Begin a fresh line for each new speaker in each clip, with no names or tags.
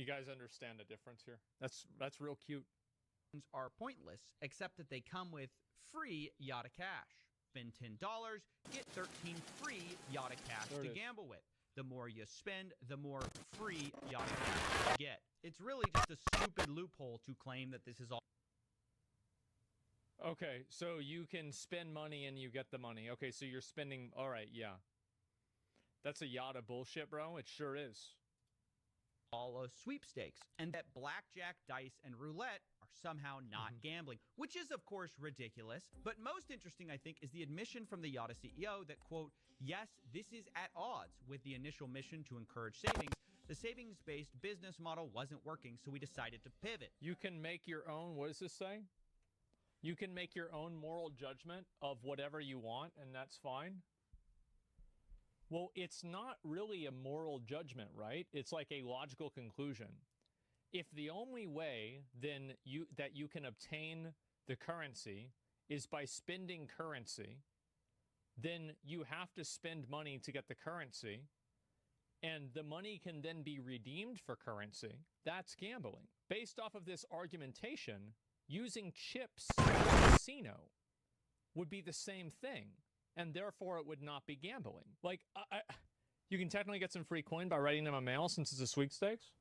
You guys understand the difference here? That's real cute.
Are pointless, except that they come with free Yada Cash. Spend $10, get 13 free Yada Cash to gamble with. The more you spend, the more free Yada Cash you get. It's really just a stupid loophole to claim that this is all.
Okay, so you can spend money and you get the money. Okay, so you're spending. All right, yeah. That's a Yada bullshit, bro. It sure is.
All of sweepstakes, and that blackjack, dice, and roulette are somehow not gambling, which is, of course, ridiculous. But most interesting, I think, is the admission from the Yada CEO that, quote, yes, this is at odds with the initial mission to encourage savings. The savings-based business model wasn't working, so we decided to pivot.
You can make your own, what does this say? You can make your own moral judgment of whatever you want, and that's fine. Well, it's not really a moral judgment, right? It's like a logical conclusion. If the only way then that you can obtain the currency is by spending currency, then you have to spend money to get the currency, and the money can then be redeemed for currency. That's gambling. Based off of this argumentation, using chips in a casino would be the same thing, and therefore it would not be gambling. Like, you can technically get some free coin by writing them a mail since it's a sweepstakes.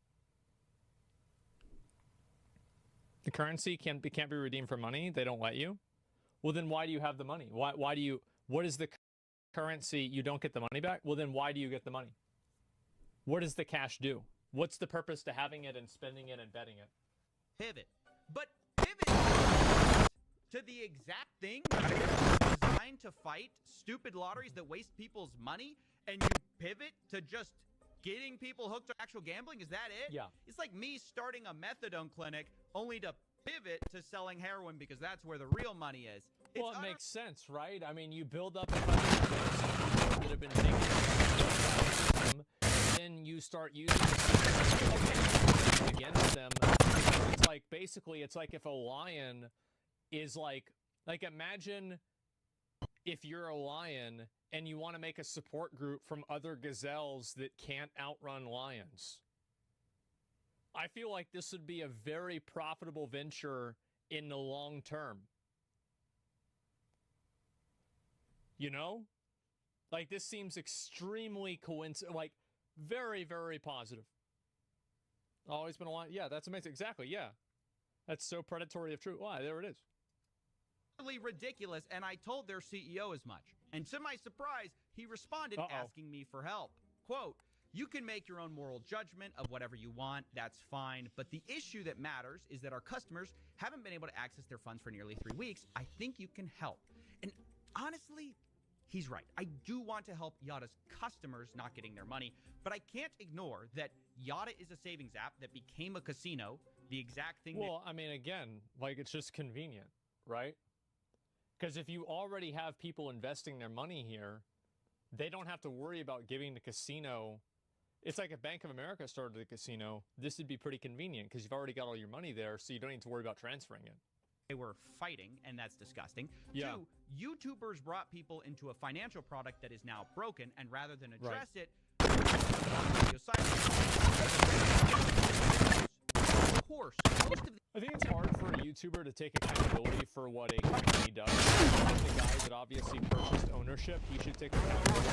The currency can't be redeemed for money. They don't let you. Well, then why do you have the money? Why do you? What is the currency? You don't get the money back. Well, then why do you get the money? What does the cash do? What's the purpose to having it and spending it and betting it?
Pivot, but pivot to the exact thing designed to fight stupid lotteries that waste people's money, and you pivot to just getting people hooked on actual gambling? Is that it?
Yeah.
It's like me starting a methadone clinic only to pivot to selling heroin because that's where the real money is.
Well, it makes sense, right? I mean, you build up a bunch of people that have been taking them, then you start using against them. It's like, basically, it's like if a lion is like imagine if you're a lion and you want to make a support group from other gazelles that can't outrun lions. I feel like this would be a very profitable venture in the long term. You know? Like, this seems extremely like, very, very positive. Always been a lion. Yeah, that's amazing. Exactly, yeah. That's so predatory of truth. Why, there it is.
Ridiculous, and I told their CEO as much. And to my surprise, he responded asking me for help. Quote, you can make your own moral judgment of whatever you want, that's fine, but the issue that matters is that our customers haven't been able to access their funds for nearly 3 weeks. I think you can help. And honestly, he's right. I do want to help Yada's customers not getting their money, but I can't ignore that Yada is a savings app that became a casino, the exact thing.
Well, I mean, again, like, it's just convenient, right? Because if you already have people investing their money here, they don't have to worry about giving the casino. It's like if Bank of America started a casino, this would be pretty convenient because you've already got all your money there, so you don't need to worry about transferring it.
They were fighting, and that's disgusting.
Yeah.
2, YouTubers brought people into a financial product that is now broken, and rather than address it, of course, most of the
I think it's hard for a YouTuber to take accountability for what a company does. The guy that obviously purchased ownership, he should take accountability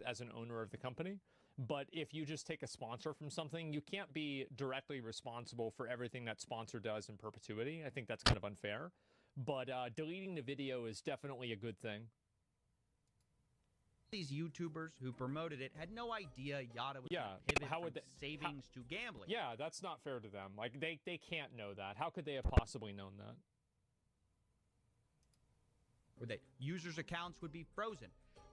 as an owner of the company. But if you just take a sponsor from something, you can't be directly responsible for everything that sponsor does in perpetuity. I think that's kind of unfair. But deleting the video is definitely a good thing.
These YouTubers who promoted it had no idea Yada would pivot from savings to gambling.
Yeah, that's not fair to them. Like, they can't know that. How could they have possibly known that?
Or that users' accounts would be frozen.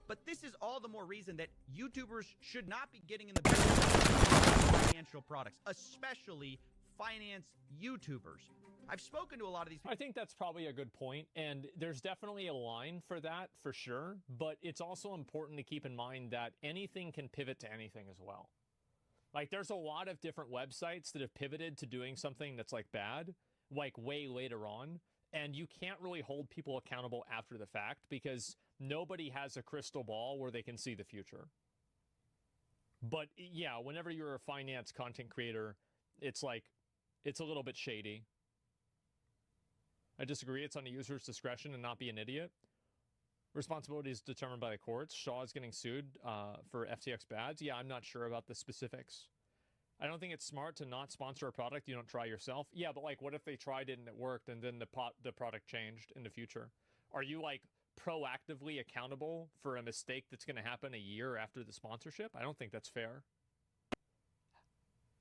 But this is all the more reason that YouTubers should not be getting in the business of financial products, especially finance YouTubers. I've spoken to a lot of these people.
I think that's probably a good point, and there's definitely a line for that, for sure, but it's also important to keep in mind that anything can pivot to anything as well. Like, there's a lot of different websites that have pivoted to doing something that's, like, bad, like, way later on, and you can't really hold people accountable after the fact because nobody has a crystal ball where they can see the future. But yeah, whenever you're a finance content creator, it's like, it's a little bit shady. I disagree. It's on the user's discretion and not be an idiot. Responsibility is determined by the courts. Shaw is getting sued for FTX bads. Yeah, I'm not sure about the specifics. I don't think it's smart to not sponsor a product you don't try yourself. Yeah, but like, what if they tried it and it worked and then the product changed in the future? Are you like proactively accountable for a mistake that's going to happen a year after the sponsorship? I don't think that's fair.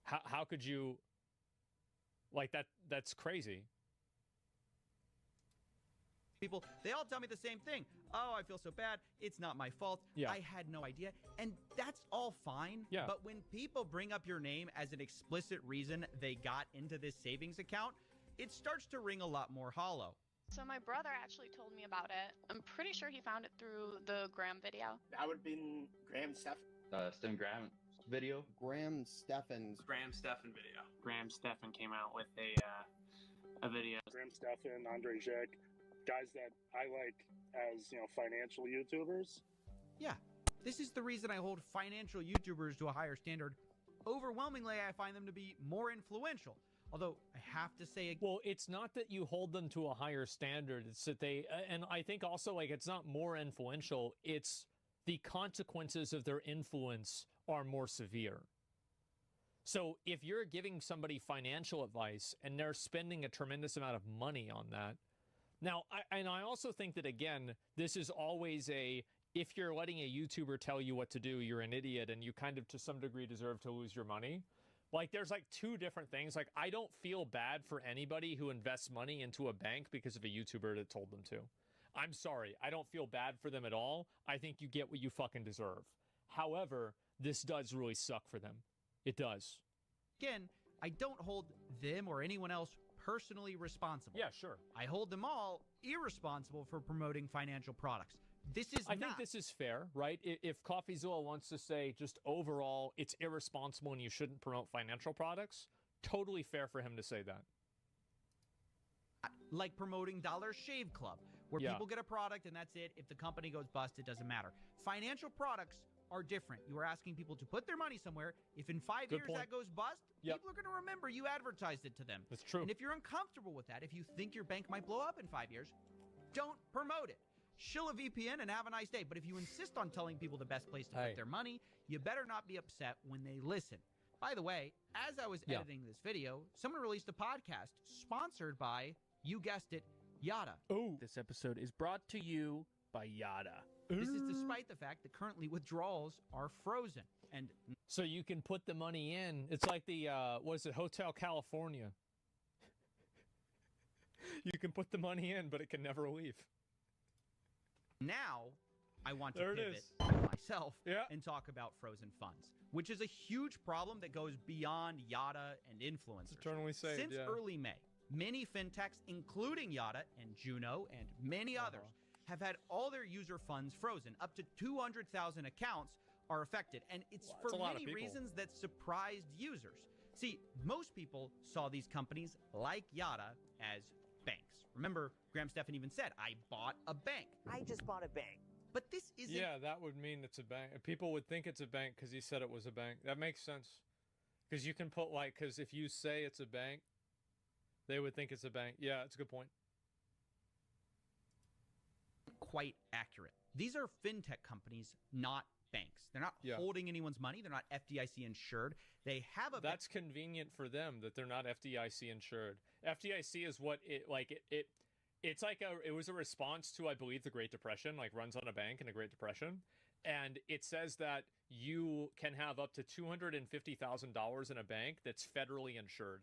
How could you, like, that's crazy.
People, they all tell me the same thing. Oh, I feel so bad. It's not my fault.
Yeah.
I had no idea. And that's all fine.
Yeah.
But when people bring up your name as an explicit reason they got into this savings account, it starts to ring a lot more hollow.
So my brother actually told me about it. I'm pretty sure he found it through the Graham video.
That would have been Graham
Stephen Graham video.
Graham Stephan
video.
Graham Stephan came out with a video.
Graham Stephan, Andre Jek, guys that I like as, financial YouTubers.
Yeah, this is the reason I hold financial YouTubers to a higher standard. Overwhelmingly, I find them to be more influential. Although, I have to say...
Well, it's not that you hold them to a higher standard. It's that they... And I think also, like, it's not more influential. It's the consequences of their influence are more severe. So if you're giving somebody financial advice and they're spending a tremendous amount of money on that... Now, I also think that, again, this is always a... If you're letting a YouTuber tell you what to do, you're an idiot and you kind of, to some degree, deserve to lose your money. Like, there's like two different things. Like, I don't feel bad for anybody who invests money into a bank because of a YouTuber that told them to. I'm sorry. I don't feel bad for them at all. I think you get what you fucking deserve. However, this does really suck for them. It does.
Again, I don't hold them or anyone else personally responsible.
Yeah, sure.
I hold them all irresponsible for promoting financial products. I
think this is fair, right? If CoffeeZilla wants to say just overall it's irresponsible and you shouldn't promote financial products, totally fair for him to say that.
Like promoting Dollar Shave Club, where people get a product and that's it. If the company goes bust, it doesn't matter. Financial products are different. You are asking people to put their money somewhere. If in 5 years that goes bust, people are going to remember you advertised it to them.
That's true.
And if you're uncomfortable with that, if you think your bank might blow up in 5 years, don't promote it. Shill a VPN and have a nice day. But if you insist on telling people the best place to put their money, you better not be upset when they listen. By the way, as I was editing this video, someone released a podcast sponsored by, you guessed it, Yada.
Oh.
This episode is brought to you by Yada.
This is despite the fact that currently withdrawals are frozen. And
so you can put the money in. It's like the, Hotel California. You can put the money in, but it can never leave.
Now, I want to pivot myself and talk about frozen funds, which is a huge problem that goes beyond Yada and influencers.
It's eternally saved,
Since early May, many fintechs, including Yada and Juno and many others, have had all their user funds frozen. Up to 200,000 accounts are affected, and it's for many reasons that surprised users. See, most people saw these companies like Yada as banks. Remember, Graham Stephan even said, I bought a bank.
I just bought a bank.
But this isn't...
Yeah, that would mean it's a bank. People would think it's a bank because he said it was a bank. That makes sense. Because you can put because if you say it's a bank, they would think it's a bank. Yeah, it's a good point.
Quite accurate. These are fintech companies, not banks. They're not holding anyone's money. They're not FDIC insured. They have a...
That's convenient for them that they're not FDIC insured. FDIC is what it was a response to, I believe, the Great Depression, like runs on a bank in the Great Depression. And it says that you can have up to $250,000 in a bank that's federally insured.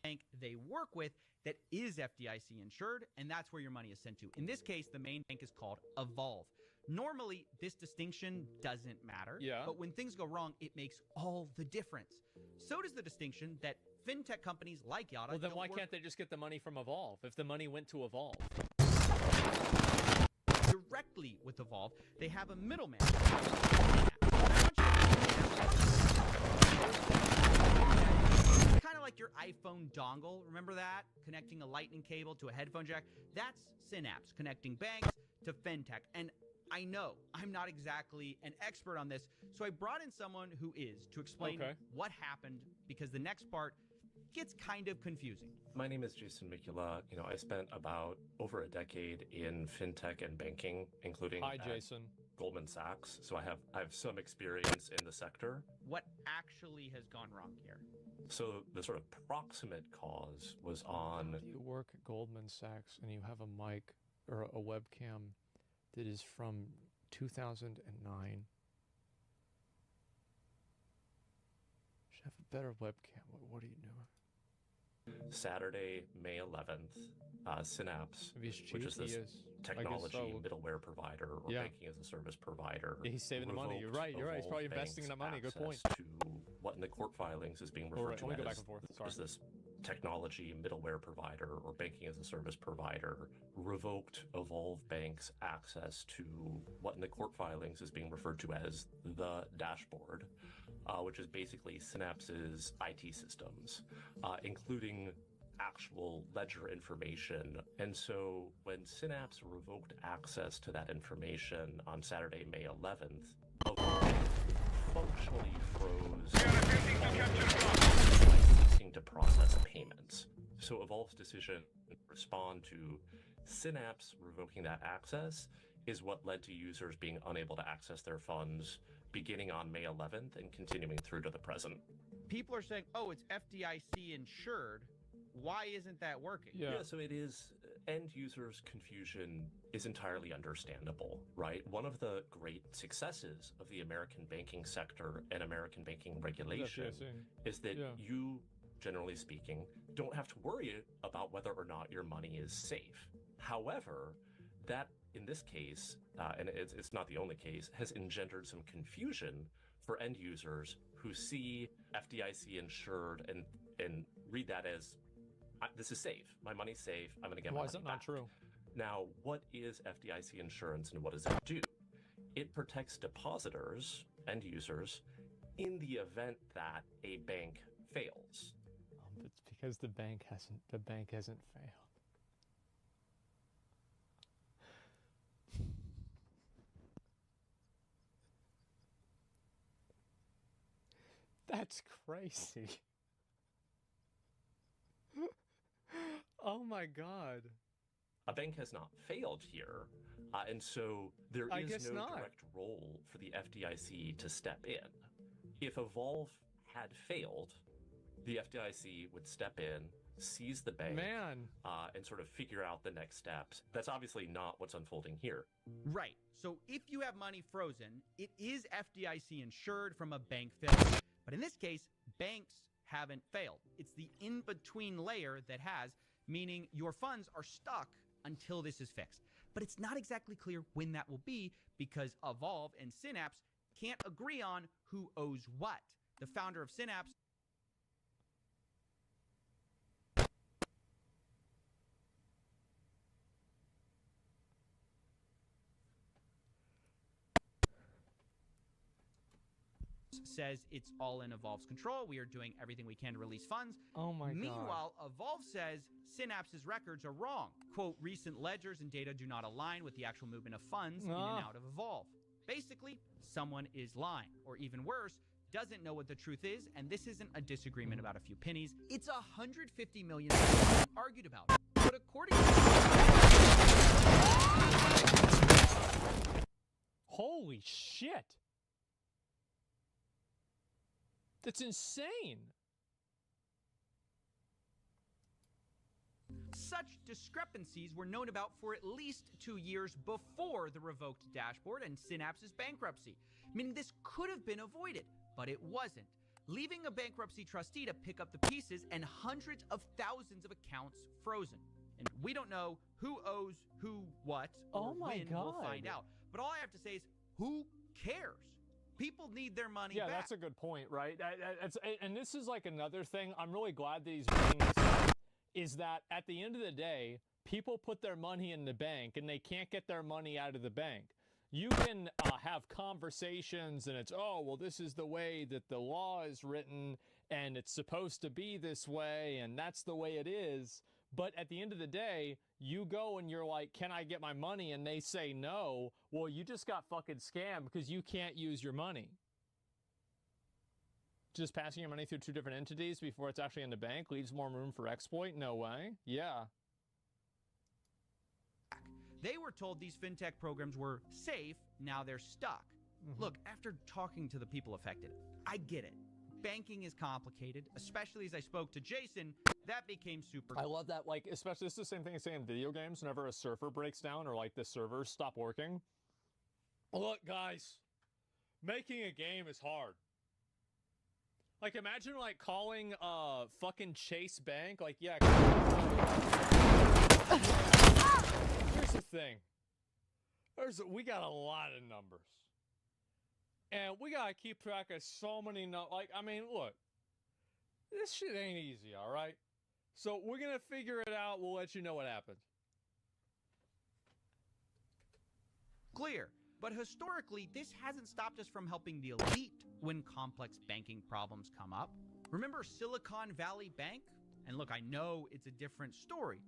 Bank they work with that is FDIC insured, and that's where your money is sent to. In this case, the main bank is called Evolve. Normally, this distinction doesn't matter, but when things go wrong, it makes all the difference. So does the distinction that fintech companies like Yada...
Well, then why can't they just get the money from Evolve if the money went to Evolve?
Directly with Evolve, they have a middleman. Kind of like your iPhone dongle. Remember that? Connecting a lightning cable to a headphone jack. That's Synapse, connecting banks to fintech. And I know I'm not exactly an expert on this, so I brought in someone who is to explain what happened, because the next part gets kind of confusing.
My name is Jason Mikula. I spent about over a decade in fintech and banking, including
Jason.
Goldman Sachs. So I have some experience in the sector.
What actually has gone wrong here?
So the sort of proximate cause was on...
If you work at Goldman Sachs and you have a mic or a webcam that is from 2009, you should have a better webcam. What are you doing?
Saturday, May 11th, Synapse, which is this technology middleware provider or banking as a service provider.
Yeah, he's saving the money. You're right. He's probably investing in the money. Good point.
To what in the court filings is being referred to as this technology middleware provider or banking as a service provider revoked Evolve Bank's access to what in the court filings is being referred to as the dashboard, which is basically Synapse's IT systems, including actual ledger information. And so when Synapse revoked access to that information on Saturday, May 11th, Evolve functionally froze by ceasing to process payments. So Evolve's decision to respond to Synapse revoking that access is what led to users being unable to access their funds beginning on May 11th and continuing through to the present.
People are saying, oh, it's FDIC insured. Why isn't that working?
Yeah, so it is. End users' confusion is entirely understandable, right? One of the great successes of the American banking sector and American banking regulation is that you, generally speaking, don't have to worry about whether or not your money is safe. However, that in this case, and it's not the only case, has engendered some confusion for end users who see FDIC insured and read that as, this is safe. My money's safe. I'm going to get my money back. Why is that not true? Now, what is FDIC insurance and what does it do? It protects depositors, end users, in the event that a bank fails.
It's because the bank hasn't failed. That's crazy. Oh my God.
A bank has not failed here, and so there is no direct role for the FDIC to step in. If Evolve had failed, the FDIC would step in, seize the bank, and sort of figure out the next steps. That's obviously not what's unfolding here.
Right. So if you have money frozen, it is FDIC insured from a bank failure. But in this case, banks haven't failed. It's the in-between layer that has, meaning your funds are stuck until this is fixed. But it's not exactly clear when that will be because Evolve and Synapse can't agree on who owes what. The founder of Synapse says it's all in Evolve's control. We are doing everything we can to release funds.
Oh my God.
Meanwhile, Evolve says Synapse's records are wrong. Quote, recent ledgers and data do not align with the actual movement of funds in and out of Evolve. Basically, someone is lying, or even worse, doesn't know what the truth is, and this isn't a disagreement about a few pennies. It's $150 million argued about. But according to...
Holy shit! That's insane.
Such discrepancies were known about for at least 2 years before the revoked dashboard and Synapse's bankruptcy, meaning this could have been avoided, but it wasn't, leaving a bankruptcy trustee to pick up the pieces and hundreds of thousands of accounts frozen. And we don't know who owes who what or when. We'll find out. But all I have to say is, who cares? People need their money back.
Yeah, that's a good point, right? And this is like another thing. I'm really glad that he's bringing this up, is that at the end of the day, people put their money in the bank and they can't get their money out of the bank. You can have conversations and it's, oh, well, this is the way that the law is written and it's supposed to be this way and that's the way it is. But at the end of the day, you go and you're like, can I get my money? And they say no. Well, you just got fucking scammed because you can't use your money. Just passing your money through two different entities before it's actually in the bank leaves more room for exploit? No way. Yeah.
They were told these fintech programs were safe. Now they're stuck. Look, after talking to the people affected, I get it. Banking is complicated, especially as I spoke to Jason. That became super.
I love that. Like, especially, it's the same thing as saying in video games. Whenever a server breaks down or like the servers stop working. Look, guys, making a game is hard. Like, imagine like calling fucking Chase Bank. Like, yeah. Here's the thing. We got a lot of numbers. And we gotta keep track of so many like, I mean, look. This shit ain't easy, all right? So we're gonna figure it out. We'll let you know what happens.
Clear. But historically, this hasn't stopped us from helping the elite when complex banking problems come up. Remember Silicon Valley Bank? And look, I know it's a different story.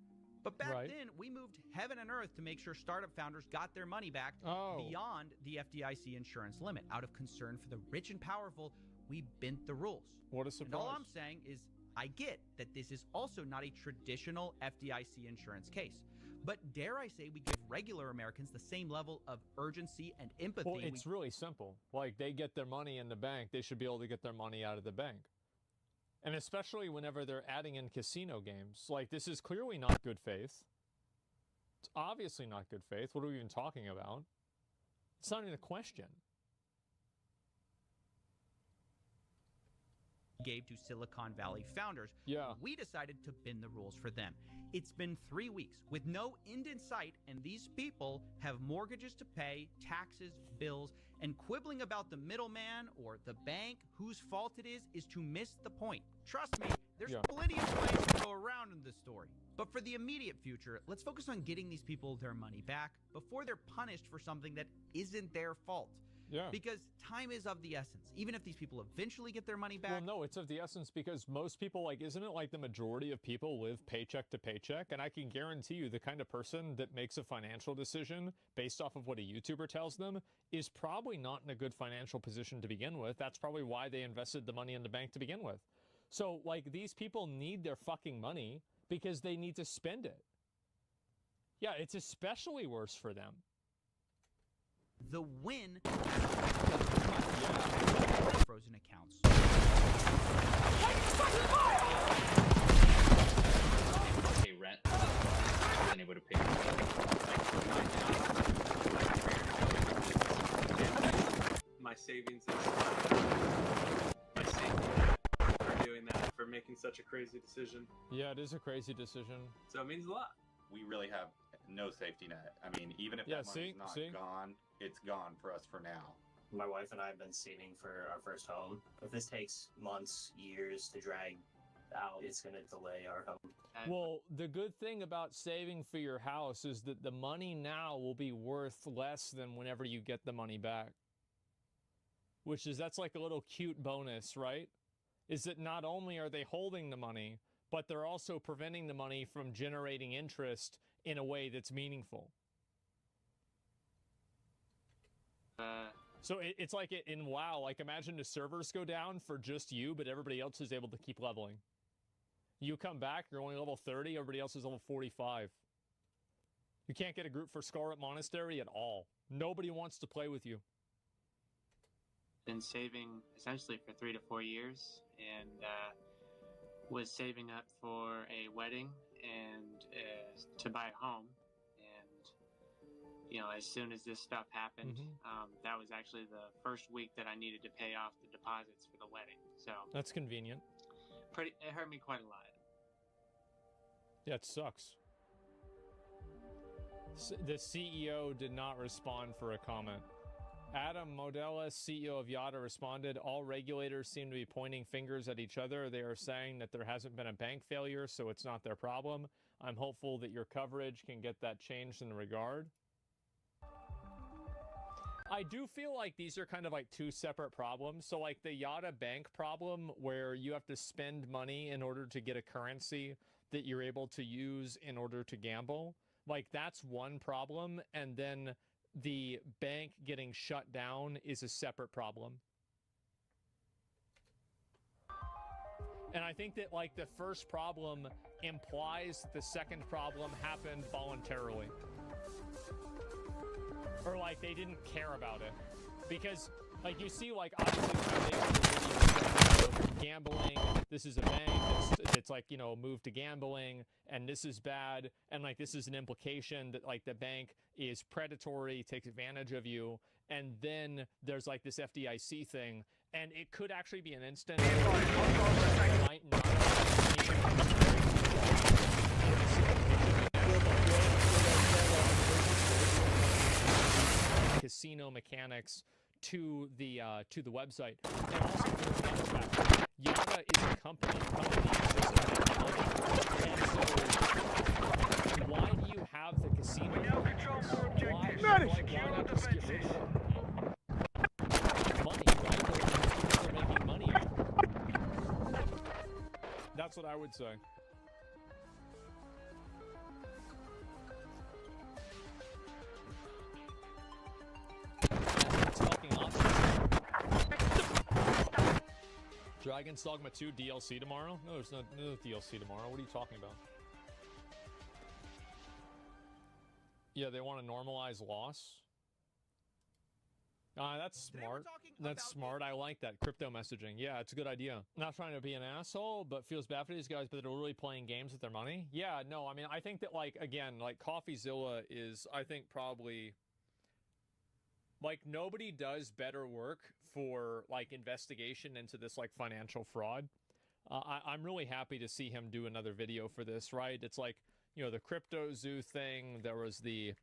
But back then, we moved heaven and earth to make sure startup founders got their money back beyond the FDIC insurance limit. Out of concern for the rich and powerful, we bent the rules.
What a surprise.
And all I'm saying is, I get that this is also not a traditional FDIC insurance case. But dare I say we give regular Americans the same level of urgency and empathy.
Well, it's really simple. Like, they get their money in the bank, they should be able to get their money out of the bank. And especially whenever they're adding in casino games. Like, this is clearly not good faith. It's obviously not good faith. What are we even talking about? It's not even a question.
Gave to Silicon Valley founders.
Yeah.
We decided to bend the rules for them. It's been 3 weeks with no end in sight, and these people have mortgages to pay, taxes, bills, and quibbling about the middleman or the bank whose fault it is to miss the point. Trust me, there's plenty of plays to go around in this story. But for the immediate future, let's focus on getting these people their money back before they're punished for something that isn't their fault.
Yeah.
Because time is of the essence. Even if these people eventually get their money back.
Well, no, it's of the essence because most people, like, isn't it like the majority of people live paycheck to paycheck? And I can guarantee you the kind of person that makes a financial decision based off of what a YouTuber tells them is probably not in a good financial position to begin with. That's probably why they invested the money in the bank to begin with. So, like, these people need their fucking money because they need to spend it. Yeah, it's especially worse for them.
The win frozen accounts.
Pay rent. Been able to pay
my savings is my safety for doing that, for making such a crazy decision.
Yeah, it is a crazy decision.
So it means a lot.
We really have no safety net. I mean, even if that money's not gone, it's gone for us for now.
My wife and I have been saving for our first home. If this takes months, years to drag out, it's going to delay our home.
Well, the good thing about saving for your house is that the money now will be worth less than whenever you get the money back. That's like a little cute bonus, right? Is that not only are they holding the money, but they're also preventing the money from generating interest in a way that's meaningful. So it's like in WoW, like imagine the servers go down for just you, but everybody else is able to keep leveling. You come back, you're only level 30, everybody else is level 45. You can't get a group for Scarlet Monastery at all. Nobody wants to play with you.
Been saving essentially for 3 to 4 years, and was saving up for a wedding and to buy a home. And, you know, as soon as this stuff happened, that was actually the first week that I needed to pay off the deposits for the wedding. So
that's convenient.
It hurt me quite a lot.
Yeah, it sucks. The CEO did not respond for a comment. Adam Modella, CEO of Yada, responded, all regulators seem to be pointing fingers at each other. They are saying that there hasn't been a bank failure, so it's not their problem. I'm hopeful that your coverage can get that changed in the regard. I do feel like these are kind of like two separate problems. So like the Yada bank problem where you have to spend money in order to get a currency that you're able to use in order to gamble. Like, that's one problem, and then the bank getting shut down is a separate problem. And I think that, like, the first problem implies the second problem happened voluntarily. Or, like, they didn't care about it. Because, like, you see, like, obviously, gambling, this is a bank, it's like, you know, move to gambling, and this is bad, and, like, this is an implication that, like, the bank is predatory, takes advantage of you, and then there's, like, this FDIC thing, and it could actually be an instance where might not casino mechanics to the website. And also, Yada is a company. And so, why do you have the casino? Why not just get rid of it? Money, right? They're making money. That's what I would say. Dragon's Dogma 2 DLC tomorrow? No, there's no DLC tomorrow. What are you talking about? Yeah, they want to normalize loss. That's smart. That's smart. I like that. Crypto messaging. Yeah, it's a good idea. Not trying to be an asshole, but feels bad for these guys, but they're really playing games with their money. Yeah, no, I mean, I think that, like, again, like, CoffeeZilla is, I think, probably... Like, nobody does better work for, like, investigation into this, like, financial fraud. I'm really happy to see him do another video for this, right? It's like, you know, the Crypto Zoo thing. There was the...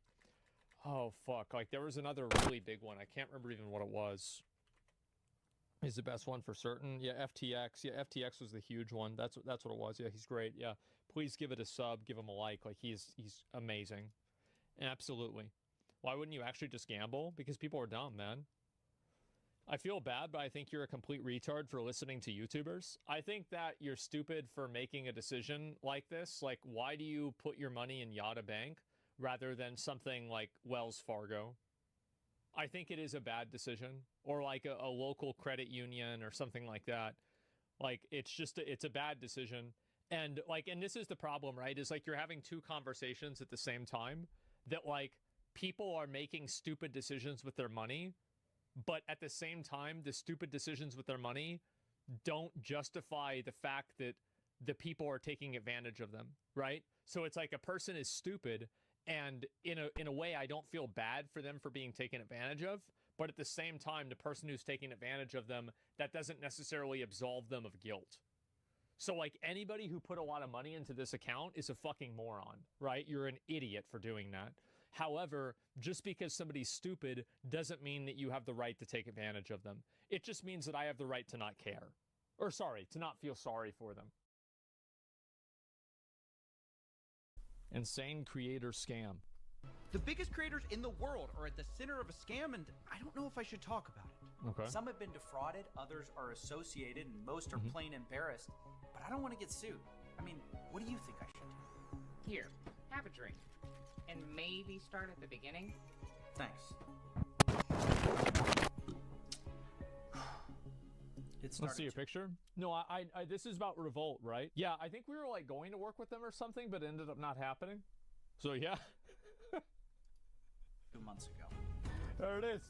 Oh, fuck. Like, there was another really big one. I can't remember even what it was. He's the best one for certain. Yeah, FTX. Yeah, FTX was the huge one. That's what it was. Yeah, he's great. Yeah. Please give it a sub. Give him a like. Like, he's amazing. Absolutely. Why wouldn't you actually just gamble? Because people are dumb, man. I feel bad, but I think you're a complete retard for listening to YouTubers. I think that you're stupid for making a decision like this. Like, why do you put your money in Yada Bank rather than something like Wells Fargo? I think it is a bad decision. Or like a local credit union or something like that. Like, it's a bad decision. And like, and this is the problem, right? Is like you're having two conversations at the same time that, like, people are making stupid decisions with their money, but at the same time, the stupid decisions with their money don't justify the fact that the people are taking advantage of them, right? So it's like a person is stupid, and in a way, I don't feel bad for them for being taken advantage of, but at the same time, the person who's taking advantage of them, that doesn't necessarily absolve them of guilt. So, like, anybody who put a lot of money into this account is a fucking moron, right? You're an idiot for doing that. However, just because somebody's stupid doesn't mean that you have the right to take advantage of them. It just means that I have the right to not care. Or sorry, to not feel sorry for them. Insane creator scam.
The biggest creators in the world are at the center of a scam, and I don't know if I should talk about it.
Okay.
Some have been defrauded, others are associated, and most are plain embarrassed. But I don't want to get sued. I mean, what do you think I should do?
Here, have a drink. And maybe start at the beginning?
Thanks.
Let's see a picture. No, I this is about Revolt, right? Yeah, I think we were like going to work with them or something, but it ended up not happening. So yeah.
2 months ago.
There it is.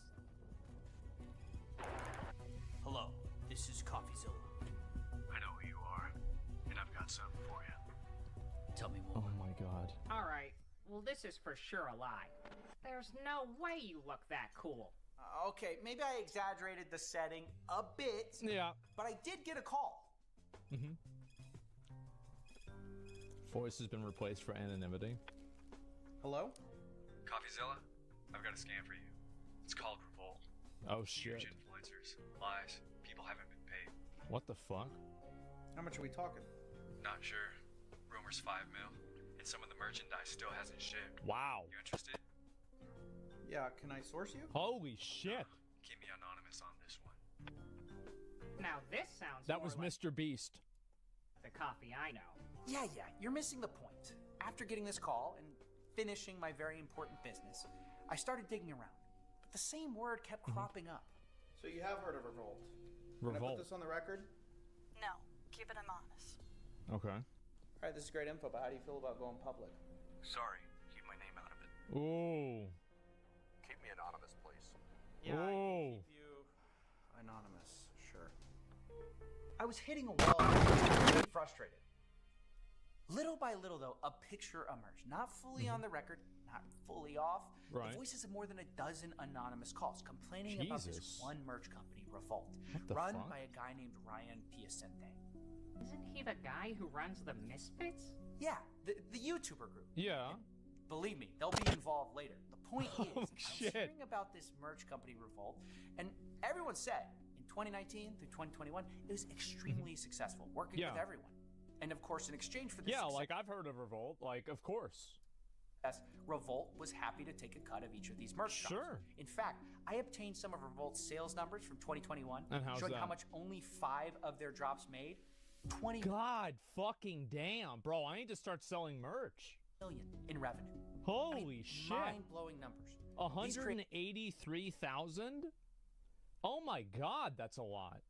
Hello, this is CoffeeZilla.
I know who you are, and I've got something for you.
Tell me more.
Oh my god.
All right. Well, this is for sure a lie. There's no way you look that cool.
Okay, maybe I exaggerated the setting a bit.
Yeah.
But I did get a call.
Voice has been replaced for anonymity.
Hello?
CoffeeZilla, I've got a scam for you. It's called Revolt.
Oh shit.
Huge influencers, lies, people haven't been paid.
What the fuck?
How much are we talking?
Not sure. Rumors 5 mil. And some of the merchandise still hasn't shipped.
Wow.
You interested?
Yeah, can I source you?
Holy shit.
Keep me anonymous on this one.
Now this sounds
That
more
was
like
Mr. Beast.
the coffee I know.
Yeah, you're missing the point. After getting this call and finishing my very important business, I started digging around. But the same word kept cropping up. So you have heard of Revolt? Can I put this on the record?
No, keep it anonymous.
Okay.
All right, this is great info, but how do you feel about going public?
Sorry, keep my name out of it.
Ooh.
Keep me anonymous, please.
Yeah, I
Ooh.
can keep you anonymous, sure. I was hitting a wall and frustrated. Little by little, though, a picture emerged. Not fully on the record, not fully off.
Right.
The voices of more than a dozen anonymous calls complaining about this one merch company, Revolt, run by a guy named Ryan Piacente.
Isn't he the guy who runs the Misfits?
Yeah, the YouTuber group.
Yeah.
And believe me, they'll be involved later. The point is, I was
shit.
hearing about this merch company, Revolt, and everyone said in 2019 through 2021, it was extremely successful, working with everyone. And of course, in exchange for this
Yeah, like I've heard of Revolt, like of course.
Revolt was happy to take a cut of each of these merch shops.
Sure.
In fact, I obtained some of Revolt's sales numbers from 2021,
And how's
showing
that?
how much only 5 of their drops made. 20
God fucking damn, bro! I need to start selling merch.
million in revenue.
Holy shit!
Mind-blowing numbers.
183,000? Oh my God, that's a lot.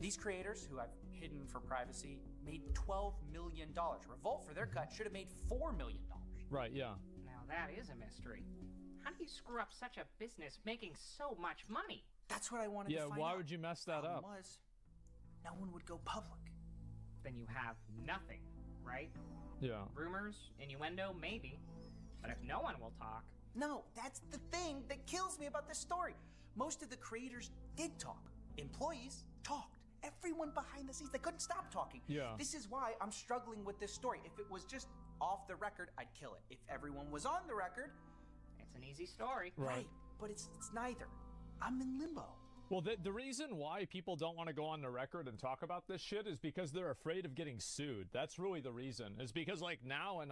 These creators, who I've hidden for privacy, made $12 million. Revolt, for their cut, should have made $4 million.
Right, yeah.
Now that is a mystery. How do you screw up such a business making so much money?
That's what I wanted to find out.
Yeah, why would you mess that up?
Was, no one would go public.
Then you have nothing, right?
Yeah.
Rumors, innuendo, maybe. But if no one will talk...
No, that's the thing that kills me about this story. Most of the creators did talk. Employees talked. Everyone behind the scenes, they couldn't stop talking.
Yeah.
This is why I'm struggling with this story. If it was just off the record, I'd kill it. If everyone was on the record...
It's an easy story.
Right, but it's neither. I'm in limbo.
Well, the reason why people don't want to go on the record and talk about this shit is because they're afraid of getting sued. That's really the reason. Is because, like, now and